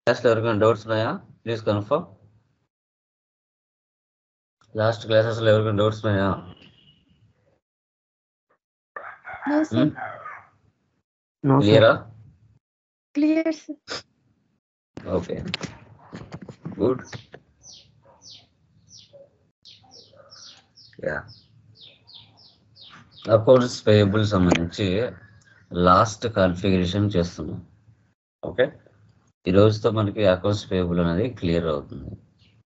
క్లాస్లో ఎవరికైనా డౌట్స్ ఉన్నాయా? Please confirm. లాస్ట్ క్లాసెస్లో ఎవరికైనా డౌట్స్ ఉన్నాయా? No, sir. No, క్లియరా? Clear, sir. Okay, good. Yeah, accounts payable సంబంధించి లాస్ట్ కాన్ఫిగరేషన్ చేస్తున్నాం. ఓకే, ఈ రోజుతో మనకి అకౌంట్స్ పేయబుల్ అనేది క్లియర్ అవుతుంది.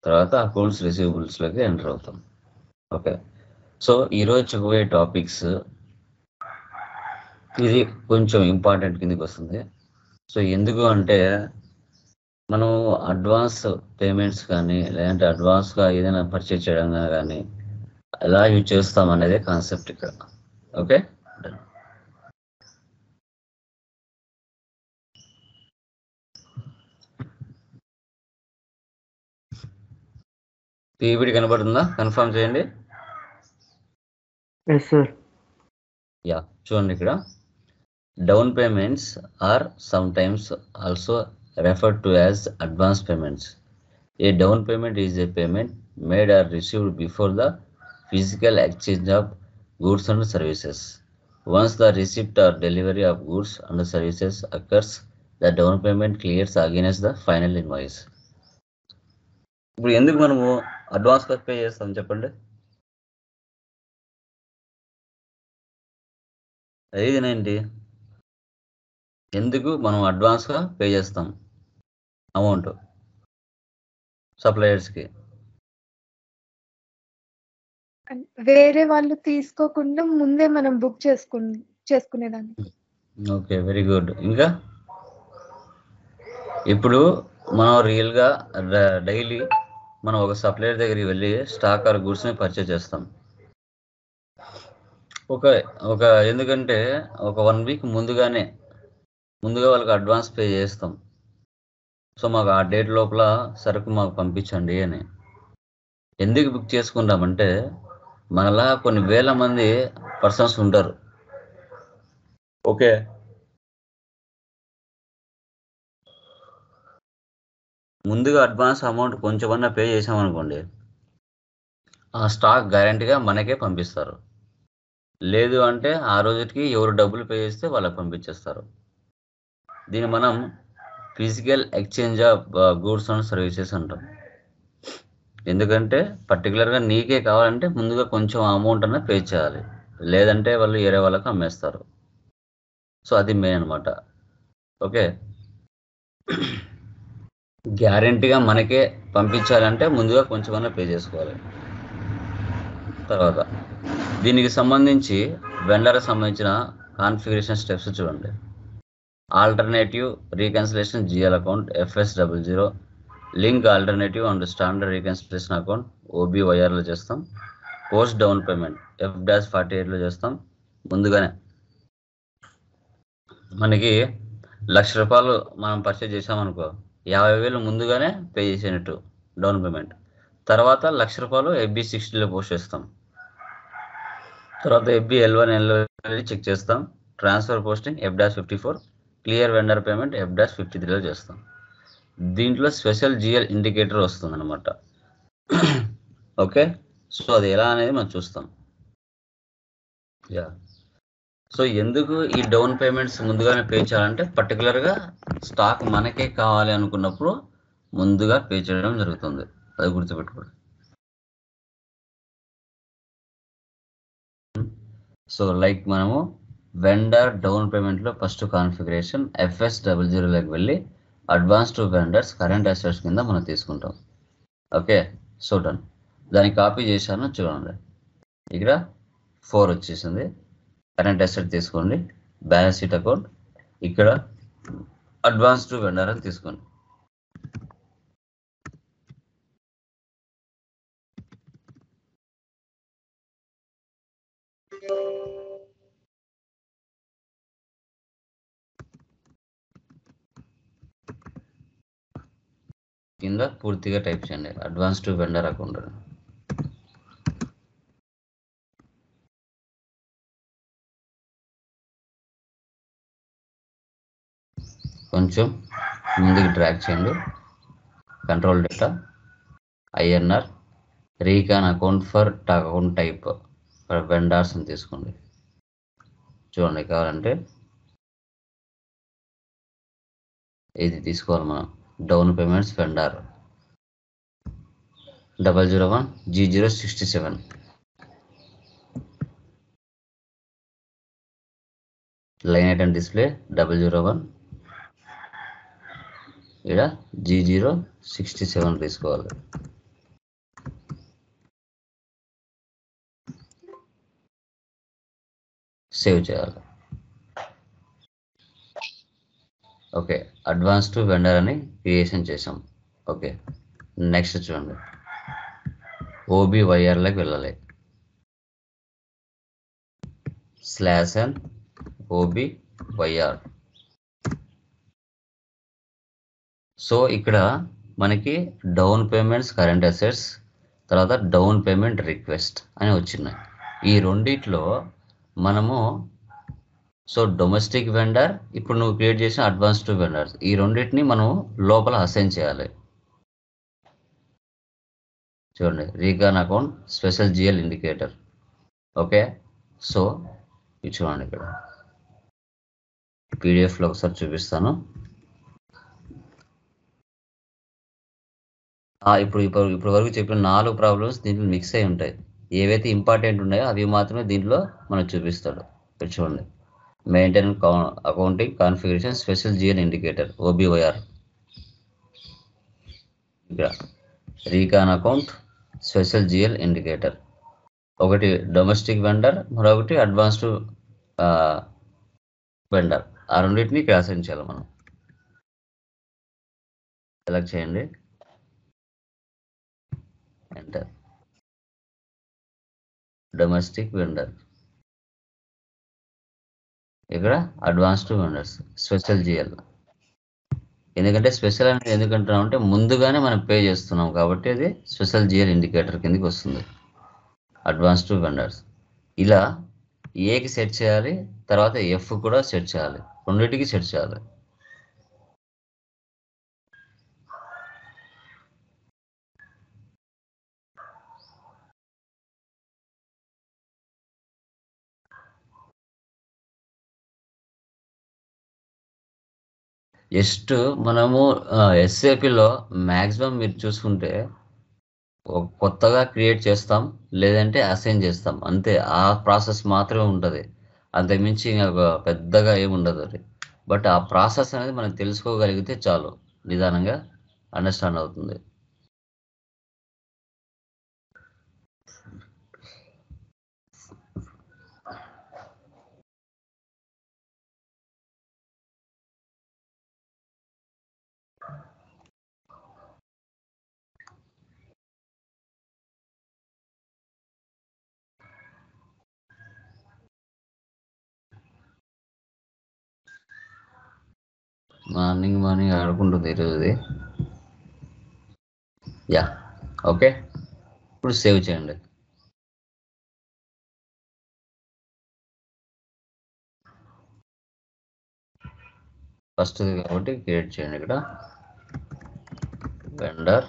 తర్వాత అకౌంట్స్ రిసీవబుల్స్లోకి ఎంటర్ అవుతాం. ఓకే, సో ఈరోజు చెప్పబోయే టాపిక్స్ ఇది కొంచెం ఇంపార్టెంట్ కిందకి వస్తుంది. సో ఎందుకు అంటే మనం అడ్వాన్స్ పేమెంట్స్ కానీ లేదంటే అడ్వాన్స్గా ఏదైనా పర్చేజ్ చేయడం కానీ ఎలా యూజ్ చేస్తాం అనేది కాన్సెప్ట్ ఇక్కడ. ఓకే, పీపీటీ కనబడుతుందా? కన్ఫర్మ్ చేయండి. yes, sir. యా, చూడండి ఇక్కడ down payments are sometimes also referred to as advance payments. A down payment is a payment made or received before the physical exchange of goods and services. Once the receipt or delivery of goods and services occurs, the down payment clears against the final invoice. ఇప్పుడు ఎందుకు మనము అడ్వాన్స్గా pay చేస్తాం చెప్పండి? ఇదేనండి, ఎందుకు మనం అడ్వాన్స్గా పే చేస్తాం అమౌంట్ సప్లయర్స్కి? వేరే వాళ్ళు తీసుకోకుండా ముందే మనం బుక్ చేసుకునేదాన్ని. Okay, very good. ఇంకా ఇప్పుడు మనం రియల్గా డైలీ మనం ఒక సప్లయర్ దగ్గరికి వెళ్ళి స్టాక్ ఆర్ గూడ్స్ని పర్చేజ్ చేస్తాం. ఒక ఎందుకంటే ఒక 1 వీక్ ముందుగా వాళ్ళకి అడ్వాన్స్ పే చేస్తాం. సో మాకు ఆ డేట్ లోపల సరుకు మాకు పంపించండి అని. ఎందుకు బుక్ చేసుకుంటామంటే మనలా కొన్ని వేల మంది పర్సన్స్ ఉంటారు. ఓకే, ముందుగా అడ్వాన్స్ అమౌంట్ కొంచెమన్నా పే చేసామనుకోండి, ఆ స్టాక్ గ్యారంటీగా మనకే పంపిస్తారు. లేదు అంటే ఆ రోజుకి ఎవరు డబ్బులు పే చేస్తే వాళ్ళకి పంపించేస్తారు. దీన్ని మనం physical exchange of goods and services అంటాం. ఎందుకంటే పర్టికులర్గా నీకే కావాలంటే ముందుగా కొంచెం అమౌంట్ అన్న పే చేయాలి, లేదంటే వాళ్ళు వేరే వాళ్ళకి అమ్మేస్తారు. సో అది మెయిన్ అనమాట. ఓకే, గ్యారంటీగా మనకే పంపించాలంటే ముందుగా కొంచెమన్నా పే చేసుకోవాలి. తర్వాత దీనికి సంబంధించి వెండర్కి సంబంధించిన కాన్ఫిగరేషన్ స్టెప్స్ చూడండి. Alternative reconciliation GL account FS00, link alternative and standard reconciliation account OBYRలో చేస్తాం. పోస్ట్ డౌన్ పేమెంట్ F-48లో చేస్తాం. ముందుగానే మనకి ₹1,00,000 మనం పర్చేజ్ చేసామనుకో, 50,000 ముందుగానే పే చేసినట్టు డౌన్ పేమెంట్. తర్వాత ₹1,00,000 FB60లో పోస్ట్ చేస్తాం. తర్వాత FB L1 L1 చెక్ చేస్తాం. Transfer posting F-54, clear vendor payment F-53లో చేస్తాం. దీంట్లో స్పెషల్ GL ఇండికేటర్ వస్తుంది అనమాట. ఓకే, సో అది ఎలా అనేది మనం చూస్తాం. యా, సో ఎందుకు ఈ డౌన్ పేమెంట్స్ ముందుగానే పే చేయాలంటే పర్టికులర్గా స్టాక్ మనకే కావాలి అనుకున్నప్పుడు ముందుగా పే చేయడం జరుగుతుంది. అది గుర్తుపెట్టుకోండి. సో లైక్ మనము వెండర్ డౌన్ పేమెంట్లో ఫస్ట్ కాన్ఫిగరేషన్ FS00లోకి వెళ్ళి advance to vendors current assets కింద మనం తీసుకుంటాం. Okay, so done. దాన్ని కాపీ చేశాను చూడండి. ఇక్కడ 4 వచ్చేసింది. కరెంట్ అసెట్ తీసుకోండి, బ్యాలెన్స్ షీట్ అకౌంట్, ఇక్కడ అడ్వాన్స్ టు వెండర్ అని తీసుకోండి. కింద పూర్తిగా టైప్ చేయండి అడ్వాన్స్ టు వెండర్ అకౌంట్. కొంచెం ముందుకు డ్రాగ్ చేయండి. Control data INR recon account for account type vendors అని తీసుకోండి. చూడండి, కావాలంటే ఇది తీసుకోవాలి మనం. Down payments vendor 001 G067. Line item display 001 ఇక్కడ G067 తీసుకోవాలి. సేవ్ చేయాలి. ఓకే, అడ్వాన్స్ టు వెండర్ అని క్రియేషన్ చేసాం. ఓకే, నెక్స్ట్ చూడండి, OBYRలోకి వెళ్ళాలి. /n OBYR. సో ఇక్కడ మనకి డౌన్ పేమెంట్స్ కరెంట్ అసెట్స్, తర్వాత డౌన్ పేమెంట్ రిక్వెస్ట్ అని వచ్చినాయి. ఈ రెండిట్లో మనము డొమెస్టిక్ వెండర్, ఇప్పుడు నువ్వు క్రియేట్ చేసిన అడ్వాన్స్ టు వెండర్స్, ఈ రెండింటిని మనం లోపల అసైన్ చేయాలి. చూడండి, recon account special GL indicator. Okay, so ఇది చూడండి, ఇక్కడ పీడిఎఫ్లో ఒకసారి చూపిస్తాను. ఇప్పుడు వరకు చెప్పిన 4 ప్రాబ్లమ్స్ దీంట్లో మిక్స్ అయి ఉంటాయి. ఏవైతే ఇంపార్టెంట్ ఉన్నాయో అవి మాత్రమే దీంట్లో మనకు చూపిస్తాడు. ఇక్కడ చూడండి, maintain accounting configuration special GL indicator OBYR. ఇక్కడ recon account special GL indicator, ఒకటి డొమెస్టిక్ వెండర్, మరొకటి అడ్వాన్స్డ్ వెండర్. ఆ రెండింటిని ఇక్కడ అసైన్ చేయాలి మనం. సెలెక్ట్ చేయండి, ఎంటర్. డొమెస్టిక్ వెండర్, ఇక్కడ అడ్వాన్స్డ్ వెండర్స్ స్పెషల్ GL. ఎందుకంటే స్పెషల్ అనేది ఎందుకంటున్నాం అంటే ముందుగానే మనం పే చేస్తున్నాం కాబట్టి అది స్పెషల్ GL ఇండికేటర్ కిందకి వస్తుంది. అడ్వాన్స్డ్ వెండర్స్ ఇలా ఏకి సెట్ చేయాలి, తర్వాత F కూడా సెట్ చేయాలి, రెండింటికి సెట్ చేయాలి. జస్ట్ మనము SAPలో మ్యాక్సిమం మీరు చూసుకుంటే కొత్తగా క్రియేట్ చేస్తాం, లేదంటే అసైన్ చేస్తాం, అంతే. ఆ ప్రాసెస్ మాత్రమే ఉంటుంది, అంతకుమించి ఇంకా పెద్దగా ఏమి ఉండదు. బట్ ఆ ప్రాసెస్ అనేది మనం తెలుసుకోగలిగితే చాలు, నిదానంగా అండర్స్టాండ్ అవుతుంది. మార్నింగ్ ఆడుకుంటుంది ఈరోజుది. యా, ఓకే, ఇప్పుడు సేవ్ చేయండి. ఫస్ట్ కాబట్టి క్రియేట్ చేయండి. ఇక్కడ వెండర్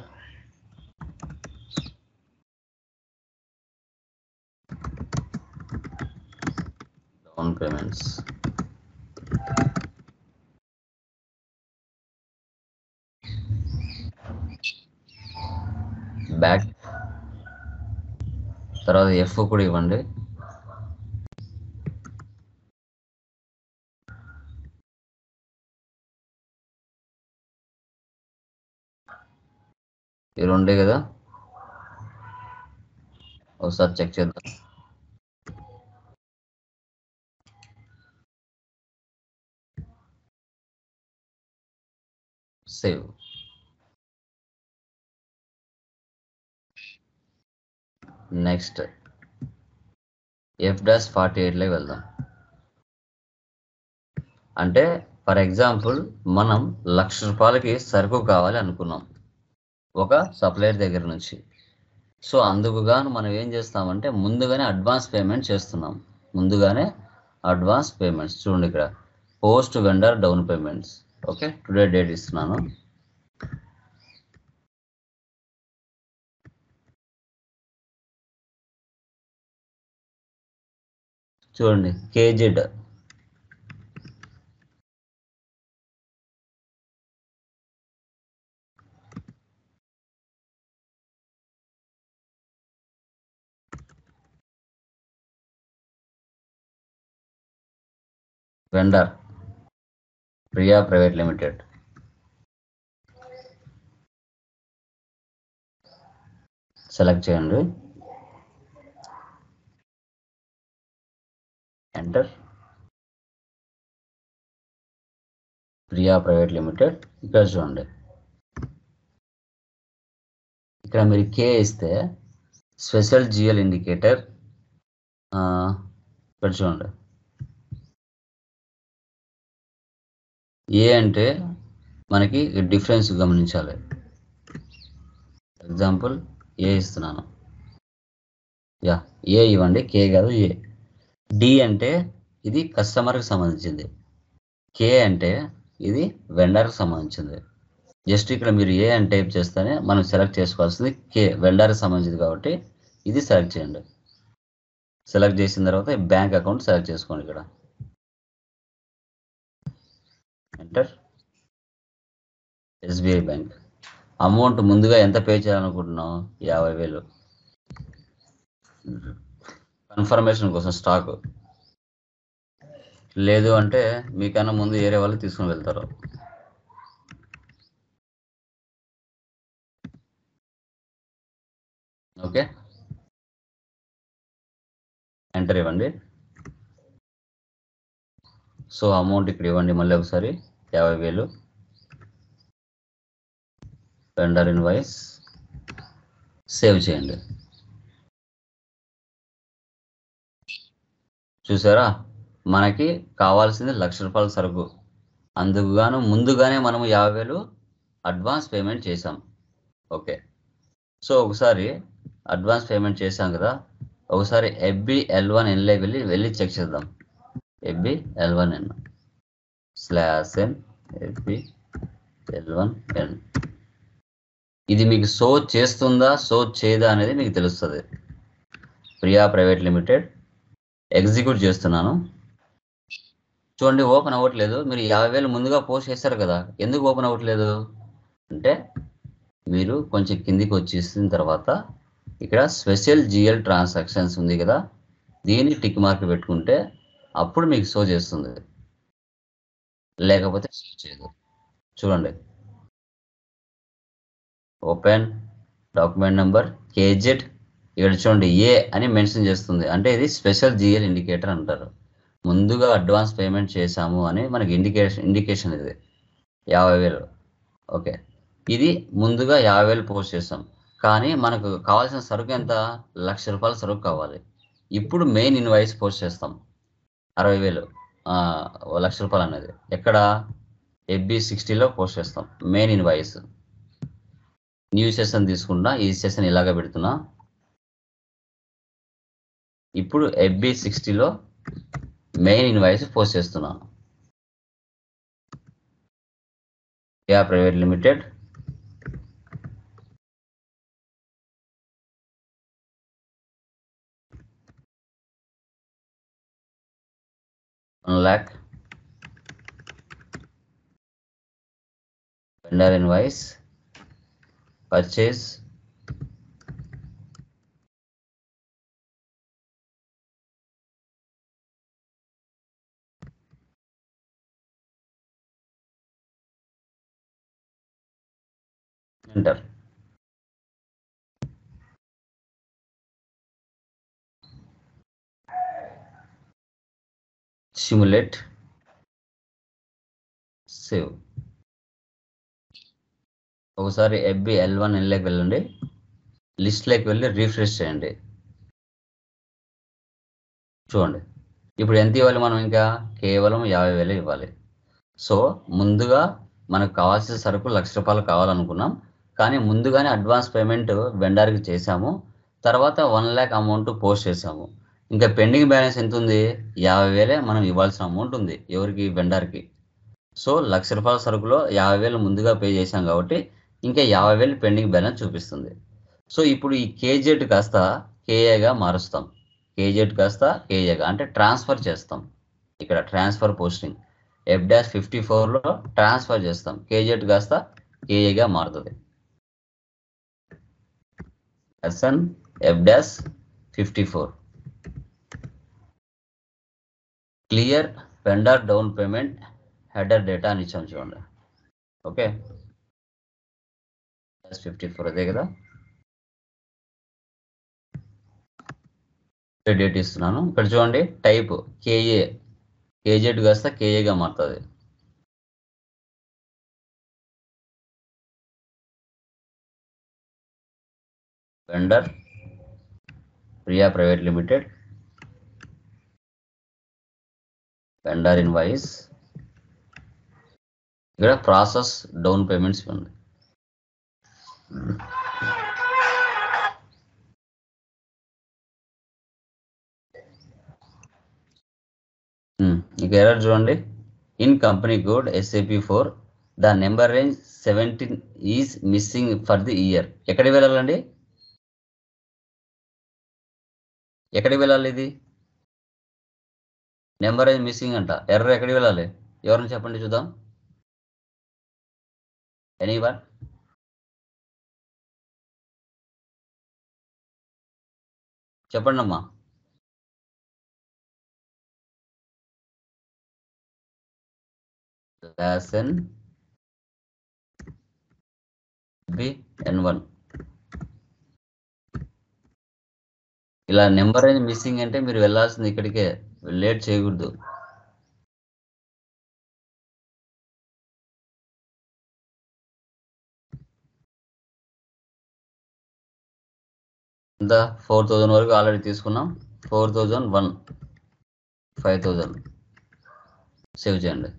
డౌన్ పేమెంట్స్, బ్యాక్, తర్వాత F కూడా ఇవ్వండి. ఈ రెండే కదా, ఒకసారి చెక్ చేద్దాం. సేవ్. నెక్స్ట్ F-48లోకి వెళ్దాం. అంటే ఫర్ ఎగ్జాంపుల్ మనం ₹1,00,000 సరుకు కావాలి అనుకున్నాం ఒక సప్లయర్ దగ్గర నుంచి. సో అందుకు గాను మనం ఏం చేస్తామంటే ముందుగానే అడ్వాన్స్ పేమెంట్ చేస్తున్నాం. ముందుగానే అడ్వాన్స్ పేమెంట్స్ చూడండి, ఇక్కడ post vendor down payments okay, today date ఇస్తున్నాను. చూడండి, KZ vendor Priya private limited. Select చేయండి, ఎంటర్. Priya private limited. ఇక్కడ చూడండి, ఇక్కడ మీరు కే ఇస్తే స్పెషల్ జిఎల్ ఇండికేటర్. ఇక్కడ చూడండి, ఏ అంటే మనకి డిఫరెన్స్ గమనించాలి. ఎగ్జాంపుల్ ఏ ఇస్తున్నాను, యా ఏ ఇవ్వండి, కే కాదు ఏ. డి అంటే ఇది కస్టమర్కి సంబంధించింది, కే అంటే ఇది వెండర్కి సంబంధించింది. జస్ట్ ఇక్కడ మీరు ఏ అని టైప్ చేస్తేనే మనం సెలెక్ట్ చేసుకోవాల్సింది కే, వెండర్కి సంబంధించింది కాబట్టి ఇది సెలెక్ట్ చేయండి. సెలెక్ట్ చేసిన తర్వాత బ్యాంక్ అకౌంట్ సెలెక్ట్ చేసుకోండి. ఇక్కడ ఎంటర్. SBI bank. అమౌంట్ ముందుగా ఎంత పే చేయాలనుకుంటున్నాం? 50,000. కన్ఫర్మేషన్ కోసం స్టాక్ లేదు అంటే మీకన్నా ముందు ఏరే వాళ్ళు తీసుకుని వెళ్తారు. ఓకే, ఎంటర్ ఇవ్వండి. సో అమౌంట్ ఇక్కడ ఇవ్వండి, మళ్ళీ ఒకసారి 50,000. వెండర్ ఇన్వాయిస్ సేవ్ చేయండి. చూసారా, మనకి కావాల్సింది ₹1,00,000 సరుకు, అందుకు గాను ముందుగానే మనము 50,000 అడ్వాన్స్ పేమెంట్ చేసాం. ఓకే, సో ఒకసారి అడ్వాన్స్ పేమెంట్ చేసాం కదా, ఒకసారి FBL1Nలోకి వెళ్ళి చెక్ చేద్దాం. FBL1N /N FBL1N. ఇది మీకు షో చేస్తుందా షో చేయదా అనేది మీకు తెలుస్తుంది. ప్రియా ప్రైవేట్ లిమిటెడ్ ఎగ్జిక్యూట్ చేస్తున్నాను. చూడండి, ఓపెన్ అవ్వట్లేదు. మీరు 50,000 ముందుగా పోస్ట్ చేశారు కదా, ఎందుకు ఓపెన్ అవ్వట్లేదు అంటే మీరు కొంచెం కిందికి వచ్చేసిన తర్వాత ఇక్కడ స్పెషల్ జిఎల్ ట్రాన్సాక్షన్స్ ఉంది కదా, దీన్ని టిక్ మార్క్ పెట్టుకుంటే అప్పుడు మీకు షో చేస్తుంది, లేకపోతే షో చేయదు. చూడండి, ఓపెన్ డాక్యుమెంట్ నెంబర్ కేజెడ్. ఇక్కడ చూడండి ఏ అని మెన్షన్ చేస్తుంది, అంటే ఇది స్పెషల్ జిఎల్ ఇండికేటర్ అంటారు. ముందుగా అడ్వాన్స్ పేమెంట్ చేశాము అని మనకి ఇండికేషన్ ఇది 50,000. ఓకే, ఇది ముందుగా 50,000 పోస్ట్ చేస్తాం, కానీ మనకు కావాల్సిన సరుకు ఎంత? ₹1,00,000 సరుకు కావాలి. ఇప్పుడు మెయిన్ ఇన్వాయిస్ పోస్ట్ చేస్తాం 60,000, ₹1,00,000 అనేది ఎక్కడ? FB60లో పోస్ట్ చేస్తాం. మెయిన్ ఇన్వాయిస్ న్యూ సెషన్ తీసుకున్నా, ఈ సెషన్ ఇలాగ పెడుతున్నా. ఇప్పుడు FB60లో మెయిన్ ఇన్వాయిస్ పోస్ట్ చేస్తున్నాను. Priya private limited lakh vendor invoice purchase enter. Simulate save. ఒకసారి FBL1Nలోకి వెళ్ళండి, లిస్ట్లోకి వెళ్ళి రీఫ్రెష్ చేయండి. చూడండి, ఇప్పుడు ఎంత ఇవ్వాలి మనం? ఇంకా కేవలం 50,000 ఇవ్వాలి. సో ముందుగా మనకు కావాల్సిన సరుకు ₹1,00,000 కావాలనుకున్నాం, కానీ ముందుగానే అడ్వాన్స్ పేమెంట్ వెండర్కి చేశాము, తర్వాత 1 lakh అమౌంట్ పోస్ట్ చేసాము. ఇంకా పెండింగ్ బ్యాలెన్స్ ఎంత ఉంది? 50,000 మనం ఇవ్వాల్సిన అమౌంట్ ఉంది. ఎవరికి? వెండర్కి. సో 1,00,000 రూపాయల సరుకులో 50,000 ముందుగా పే చేశాం కాబట్టి ఇంకా 50,000 పెండింగ్ బ్యాలెన్స్ చూపిస్తుంది. సో ఇప్పుడు ఈ కేజెడ్ కాస్త కేఏగా మారుస్తాం. కేజెడ్ కాస్త కేఏగా అంటే ట్రాన్స్ఫర్ చేస్తాం. ఇక్కడ ట్రాన్స్ఫర్ పోస్టింగ్ F-54లో ట్రాన్స్ఫర్ చేస్తాం. కేజెడ్ కాస్త కేఏగా మారుతుంది. SN F-54 clear vendor down payment header data అని ఇచ్చాం చూడండి. ఓకే, F-54 అదే కదా. డేట్ ఇస్తున్నాను. ఇక్కడ చూడండి టైప్ కేఏ, కేజెడ్ కాస్త కేఏగా మారుతుంది. Vendor Priya private limited, vendor invoice, ఇక్కడ ప్రాసెస్ డౌన్ పేమెంట్స్ ఉంది. ఇక ఎర్రర్ చూడండి. In company code SAP4 the number range 17 is missing for the year. ఎక్కడికి వెళ్ళాలండి? ఎక్కడికి వెళ్ళాలి? ఇది నెంబర్ రేంజ్ మిస్సింగ్ అంట. ఎర్రర్ ఎక్కడికి వెళ్ళాలి? ఎవరిని చెప్పండి చూద్దాం. ఎనీవన్? చెప్పండి అమ్మా. Lesson N1. ఇలా నెంబర్ రేంజ్ మిస్సింగ్ అంటే మీరు వెళ్ళాల్సింది ఇక్కడికే, లేట్ చేయకూడదు. ఇంత 4,000 వరకు ఆల్రెడీ తీసుకున్నాం. 4,001, 5,000 సేవ్ చేయండి.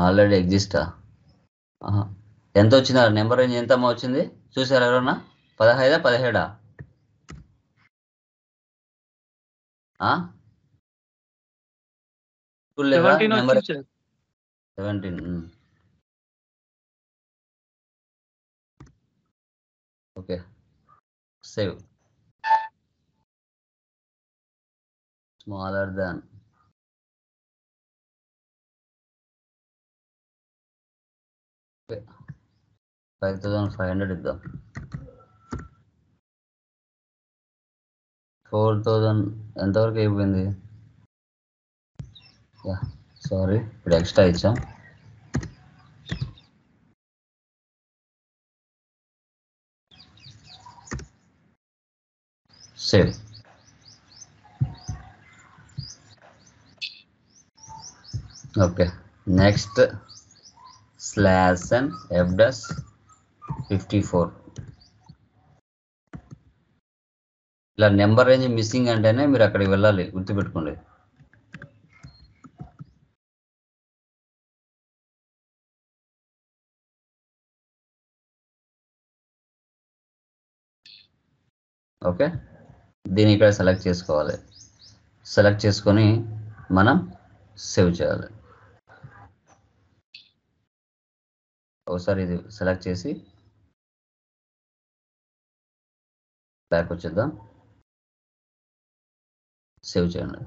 ఆల్రెడీ ఎగ్జిస్టా? ఎంత వచ్చింది? నెంబర్ రేంజ్ ఎంత అమ్మా వచ్చింది చూసారా ఎవరన్నా? 15, 17? 17. Okay, save. స్మాలర్ దాన్ 5,500 ఇద్దాం. 4,000 ఎంతవరకు అయిపోయింది? సారీ, ఇప్పుడు ఎక్స్ట్రా ఇచ్చాం. Save. Okay, next /n F-54. ఇలా నెంబర్ రేంజ్ మిస్సింగ్ అంటేనే మీరు అక్కడికి వెళ్ళాలి, గుర్తుపెట్టుకోండి. ఓకే, దీన్ని ఇక్కడ సెలెక్ట్ చేసుకోవాలి. సెలెక్ట్ చేసుకొని మనం సేవ్ చేయాలి. ఒకసారి ఇది సెలెక్ట్ చేసి బ్యాక్ వచ్చేద్దాం. సేవ్ చేయండి.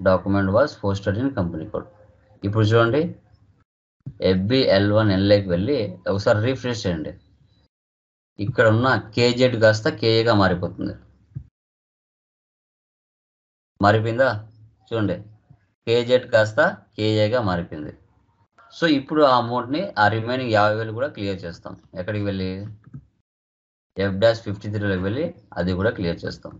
Document was posted in company code. ఇప్పుడు చూడండి, FBL1Nలోకి వెళ్ళి ఒకసారి రీఫ్రెష్ చేయండి. ఇక్కడ ఉన్న కేజెడ్ కాస్త కేఏగా మారిపోతుంది. మారిపోయిందా? చూడండి, కేజెడ్ కాస్త కేఏగా మారిపోయింది. సో ఇప్పుడు ఆ అమౌంట్ని, ఆ రిమైనింగ్ 50,000 కూడా క్లియర్ చేస్తాం. ఎక్కడికి వెళ్ళి? F-53లోకి వెళ్ళి అది కూడా క్లియర్ చేస్తాం.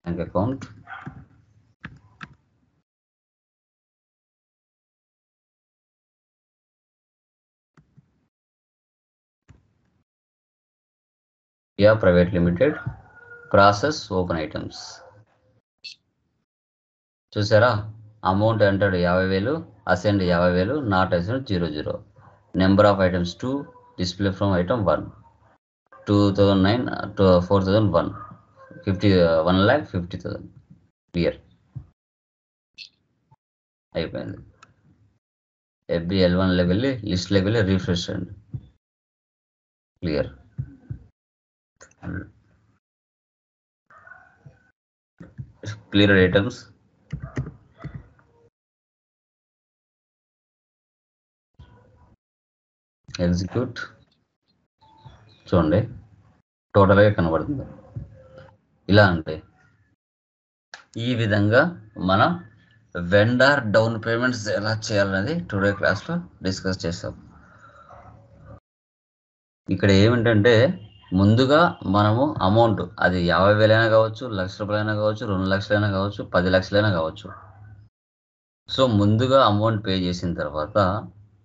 Bank account, private limited, process open items. చూసారా? Amount entered 50,000, assigned 50,000, not assigned 00. Number of items 2, display from item 1, 2009 to 4001, 1,50,000. క్లియర్ అయిపోయింది. FBL1 level list level refresh చేయండి. క్లియర్. Clear items. ఎగ్జిక్యూట్. చూడండి టోటల్గా కనబడుతుంది. ఇలా అంటే ఈ విధంగా మనం వెండర్ డౌన్ పేమెంట్స్ ఎలా చేయాలనేది టుడే క్లాస్లో డిస్కస్ చేస్తాం. ఇక్కడ ఏమిటంటే ముందుగా మనము అమౌంట్ అది 50,000 అయినా కావచ్చు, ₹1,00,000 కావచ్చు, 2 లక్షలైనా కావచ్చు, 10 లక్షలైనా కావచ్చు. సో ముందుగా అమౌంట్ పే చేసిన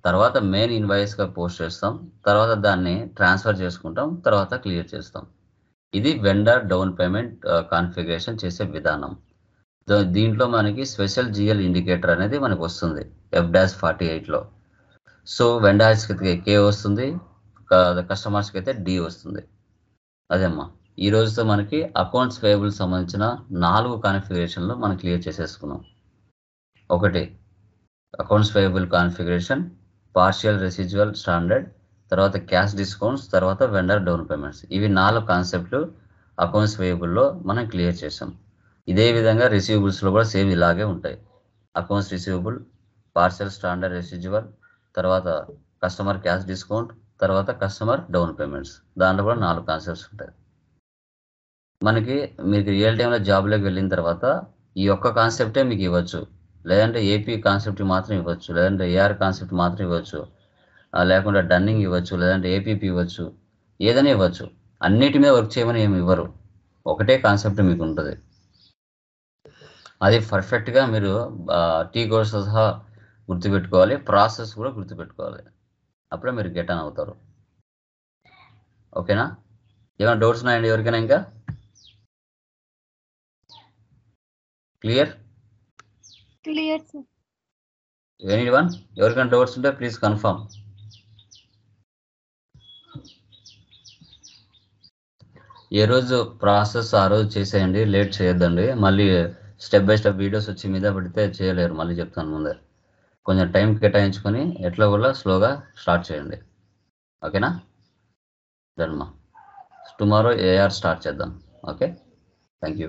తర్వాత మెయిన్ ఇన్వాయిస్గా పోస్ట్ చేస్తాం, తర్వాత దాన్ని ట్రాన్స్ఫర్ చేసుకుంటాం, తర్వాత క్లియర్ చేస్తాం. ఇది వెండర్ డౌన్ పేమెంట్ కాన్ఫిగరేషన్ చేసే విధానం. దీంట్లో మనకి స్పెషల్ జిఎల్ ఇండికేటర్ అనేది మనకు వస్తుంది F-48లో. సో వెండర్స్కి అయితే K వస్తుంది, కస్టమర్స్కి అయితే D వస్తుంది. అదేమ్మా ఈ రోజుతో మనకి అకౌంట్స్ పేయబుల్ సంబంధించిన 4 కాన్ఫిగరేషన్లు మనం క్లియర్ చేసేసుకున్నాం. ఒకటి accounts payable configuration, partial residual standard, తర్వాత క్యాష్ డిస్కౌంట్స్, తర్వాత వెండర్ డౌన్ పేమెంట్స్. ఇవి 4 కాన్సెప్ట్లు అకౌంట్స్ పేయబుల్లో మనం క్లియర్ చేసాం. ఇదే విధంగా రిసీవబుల్స్లో కూడా సేమ్ ఇలాగే ఉంటాయి. Accounts receivable, partial standard residual, తర్వాత కస్టమర్ క్యాష్ డిస్కౌంట్, తర్వాత కస్టమర్ డౌన్ పేమెంట్స్. దాంట్లో కూడా 4 కాన్సెప్ట్స్ ఉంటాయి. మనకి మీకు రియల్ టైంలో జాబ్లోకి వెళ్ళిన తర్వాత ఈ ఒక్క కాన్సెప్టే మీకు ఇవ్వచ్చు, లేదంటే ఏపీ కాన్సెప్ట్ మాత్రం ఇవ్వచ్చు, లేదంటే ఏఆర్ కాన్సెప్ట్ మాత్రం ఇవ్వచ్చు, లేకుండా డన్నింగ్ ఇవ్వచ్చు, లేదంటే ఏపీపీ ఇవ్వచ్చు, ఏదైనా ఇవ్వచ్చు. అన్నిటి మీద వర్క్ చేయమని ఏమి ఇవ్వరు, ఒకటే కాన్సెప్ట్ మీకు ఉంటుంది. అది పర్ఫెక్ట్గా మీరు టీ కోర్స్ సహా గుర్తుపెట్టుకోవాలి, ప్రాసెస్ కూడా గుర్తుపెట్టుకోవాలి. అప్పుడే మీరు గెట్ ఆన్ అవుతారు. ఓకేనా? ఏమైనా డౌట్స్ ఉన్నాయండి ఎవరికైనా? ఇంకా క్లియర్? Clear sir. ఎనీవన్ ఎవరికైనా డౌట్స్ ఉంటే ప్లీజ్ కన్ఫర్మ్. ఏ రోజు ప్రాసెస్ ఆ రోజు చేసేయండి, లేట్ చేయొద్దండి. మళ్ళీ స్టెప్ బై స్టెప్ వీడియోస్ వచ్చి మీద పడితే చేయలేరు. మళ్ళీ చెప్తాను ముందే, కొంచెం టైం కేటాయించుకొని ఎట్లా కూడా స్లోగా స్టార్ట్ చేయండి. ఓకేనా? డన్మా. టుమారో ఏఆర్ స్టార్ట్ చేద్దాం. Okay, thank you.